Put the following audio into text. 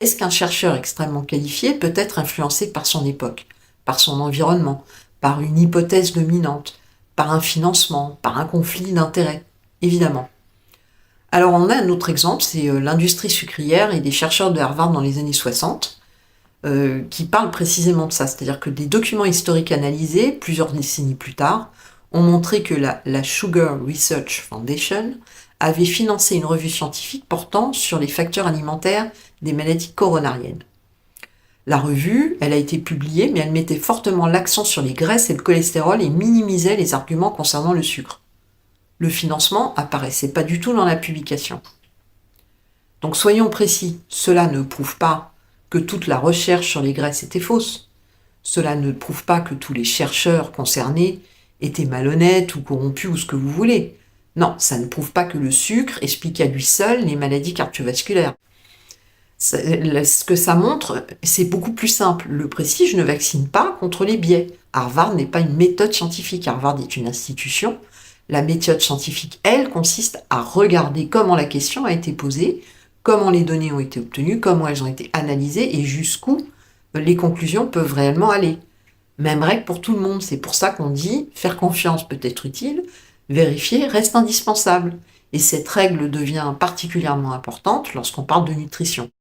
Est-ce qu'un chercheur extrêmement qualifié peut être influencé par son époque, par son environnement, par une hypothèse dominante, par un financement, par un conflit d'intérêts? Évidemment. Alors on a un autre exemple, c'est l'industrie sucrière et des chercheurs de Harvard dans les années 60 qui parlent précisément de ça. C'est-à-dire que des documents historiques analysés, plusieurs décennies plus tard, ont montré que la Sugar Research Foundation avait financé une revue scientifique portant sur les facteurs alimentaires des maladies coronariennes. La revue, elle a été publiée, mais elle mettait fortement l'accent sur les graisses et le cholestérol et minimisait les arguments concernant le sucre. Le financement apparaissait pas du tout dans la publication. Donc soyons précis, cela ne prouve pas que toute la recherche sur les graisses était fausse. Cela ne prouve pas que tous les chercheurs concernés étaient malhonnêtes ou corrompus ou ce que vous voulez. Non, ça ne prouve pas que le sucre explique à lui seul les maladies cardiovasculaires. Ce que ça montre, c'est beaucoup plus simple. Le prestige ne vaccine pas contre les biais. Harvard n'est pas une méthode scientifique. Harvard est une institution. La méthode scientifique, elle, consiste à regarder comment la question a été posée, comment les données ont été obtenues, comment elles ont été analysées et jusqu'où les conclusions peuvent réellement aller. Même règle pour tout le monde. C'est pour ça qu'on dit faire confiance peut être utile, vérifier reste indispensable. Et cette règle devient particulièrement importante lorsqu'on parle de nutrition.